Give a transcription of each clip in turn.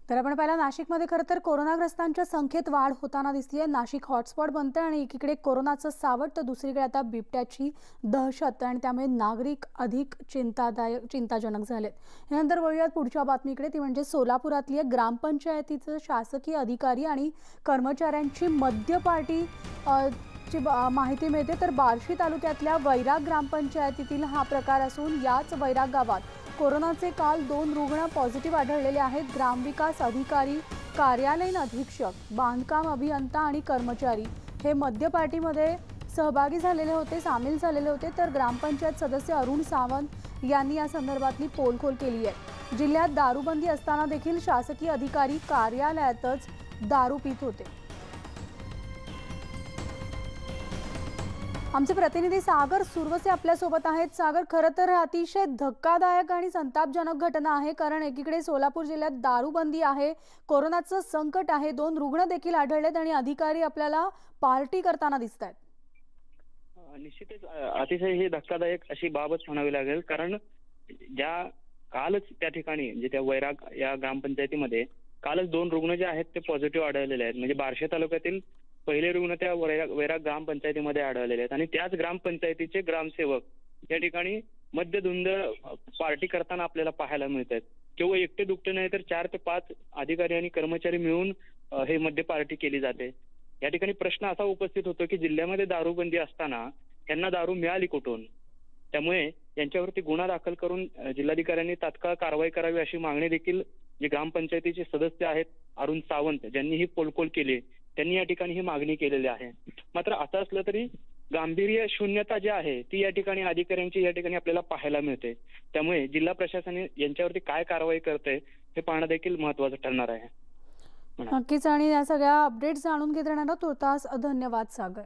तर आपण पाहिला नाशिकमध्ये खरं तर कोरोनाग्रस्तांच्या संख्येत वाढ होताना दिसलीये। नाशिक हॉटस्पॉट बनते आणि एकीकडे कोरोनाचं सावट तर दुसरीकडे आता बिबट्याची दहशत आणि त्यामुळे नागरिक अधिक चिंताजनक झालेत। यानंतर वळूयात पुढच्या बातमीकडे, ती म्हणजे सोलापुरातली ग्रामपंचायतीचे शासकीय अधिकारी आणि कर्मचाऱ्यांची मद्य पार्टी ची माहिती मिळते। तर बार्शी तालुक्यातल्या वैराग ग्रामपंचायतीतील हा प्रकार असून याच वैराग गावात कोरोनाचे काल 2 रुग्ण पॉझिटिव्ह आढळलेले आहेत। ग्रामविकास अधिकारी, कार्यालयीन अधीक्षक, बांधकाम अभियंता आणि कर्मचारी हे मद्य पार्टीमध्ये सहभागी झालेले होते, सामील झालेले होते। तर ग्रामपंचायत सदस्य अरुण सावंत यांनी या संदर्भातली पोलखोल केली आहे। जिल्ह्यात दारूबंदी असताना देखील शासकीय अधिकारी कार्यालयातच दारू पित होते। आमचे प्रतिनिधी सागर सुरवसे आपल्या सोबत आहेत। सागर, खरं तर अतिशय धक्कादायक आणि संतापजनक घटना आहे, कारण एकीकडे सोलापूर जिल्ह्यात दारूबंदी आहे, कोरोनाचं संकट आहे, 2 रुग्ण देखील आढळलेत आणि अधिकारी आपल्याला पार्टी करताना दिसतायत। निश्चितच अतिशय ही धक्कादायक अशी बाबच म्हणावी लागेल, कारण ज्या कालच त्या ठिकाणी म्हणजे त्या वैराग या ग्रामपंचायतीमध्ये कालच 2 रुग्ण जे आहेत ते पॉझिटिव्ह आढळलेले आहेत। म्हणजे बार्शी तालुक्यातील पहिले रुग्ण त्या वैराग ग्रामपंचायतीमध्ये आढळलेले आहेत आणि त्याच ग्रामपंचायतीचे ग्रामसेवक या ठिकाणी मद्यधुंद पार्टी करताना आपल्याला पाहायला मिळत आहेत। केवळ एकटे दुकटे नाही तर 4 ते 5 अधिकारी आणि कर्मचारी मिळून हे मद्य पार्टी केली जाते। या ठिकाणी प्रश्न असा उपस्थित होतो की जिल्ह्यामध्ये दारूबंदी असताना त्यांना दारू मिळाली कुठून? त्यामुळे यांच्यावरती गुन्हा दाखल करून जिल्हाधिकाऱ्यांनी तात्काळ कारवाई करावी अशी मागणी देखील जे ग्रामपंचायतीचे सदस्य आहेत अरुण सावंत ज्यांनी ही पोलखोल केली त्यांनी या ठिकाणी ही मागणी केलेली आहे। मात्र असं असलं तरी गांभीर्य शून्यता जी आहे ती या ठिकाणी अधिकाऱ्यांची या ठिकाणी आपल्याला पाहायला मिळते। त्यामुळे जिल्हा प्रशासन यांच्यावरती काय कारवाई करते हे पाहणं देखील महत्त्वाचं ठरणार आहे। नक्कीच, आणि या सगळ्या अपडेट्स जाणून घेण्यासाठी तुर्तास धन्यवाद सागर।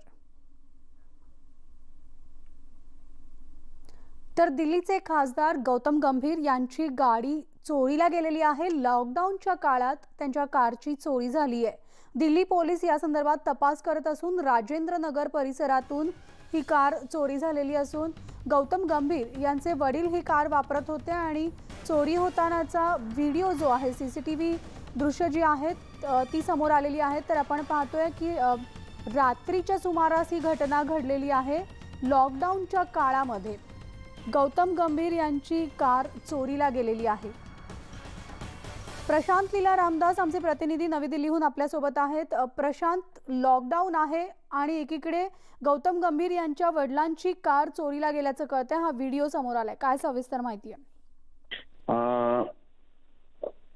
तर दिल्लीचे खासदार गौतम गंभीर यांची गाडी चोरीला गेलेली आहे। लॉकडाऊनच्या काळात त्यांच्या कारची चोरी झाली आहे। दिल्ली पोलीस या संदर्भात तपास करत असून राजेंद्र नगर परिसरातून ही कार चोरी झालेली असून गौतम गंभीर यांचे वडील ही कार वापरत होते आणि चोरी होतानाचा व्हिडिओ जो आहे, सीसीटीव्ही दृश्य जी आहेत ती समोर आलेली आहे। तर आपण पाहतोय की रात्रीच्या सुमारास ही घटना घडलेली आहे। लॉकडाऊनच्या काळामध्ये गौतम गंभीर यांची कार चोरीला गेलेली आहे। प्रशांत लीला रामदास आमचे प्रतिनिधी नवी दिल्लीहून आपल्या सोबत आहेत। प्रशांत, लॉकडाऊन आहे आणि एकीकडे गौतम गंभीर यांच्या वडिलांची कार चोरीला गेल्याचं कळतंय, हा व्हिडिओ समोर आलाय, काय सविस्तर माहिती आहे?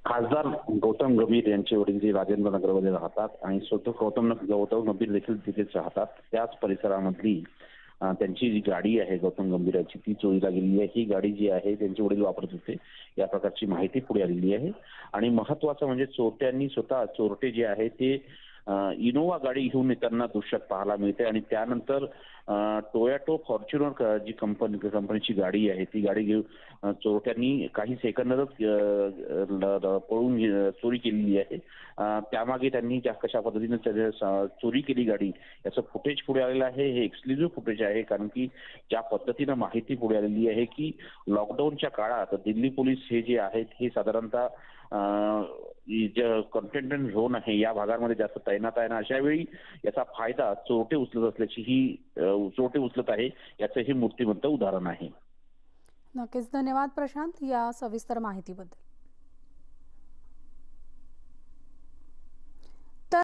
खासदार गौतम गंभीर यांचे वडील जे राजेंद्र नगरमध्ये राहतात आणि स्वतः गौतम गंभीर देखील तिथेच राहतात, त्याच परिसरामधली त्यांची जी गाडी आहे गौतम गंभीर यांची ती चोरीला गेलेली आहे। ही गाडी जी आहे त्यांचे वडील वापरत होते या प्रकारची माहिती पुढे आलेली आहे। आणि महत्त्वाचं म्हणजे चोरट्यांनी स्वतः चोरटे जे आहे ते इनोवा गाडी घेऊन येताना दृश्यात पाहायला मिळते आणि त्यानंतर टोयोटा फॉर्च्युनर जी कंपनीची गाडी आहे ती गाडी घेऊन चोरट्यांनी काही सेकंदातच पळून चोरी केलेली आहे। त्यामागे त्यांनी कशा पद्धतीने चोरी केली गाडी याचं फुटेज पुढे आलेलं आहे। हे एक्सक्लुझिव्ह फुटेज आहे, कारण की ज्या पद्धतीनं माहिती पुढे आलेली आहे की लॉकडाऊनच्या काळात दिल्ली पोलीस हे जे आहेत हे साधारणतः जे कंटेनमेंट झोन आहे या भागांमध्ये जास्त तैनात आहे ना, अशा वेळी याचा फायदा चोरटे उचलत आहे याचं हे मूर्तिमंत उदाहरण आहे। नक्कीच, धन्यवाद प्रशांत या सविस्तर माहितीबद्दल।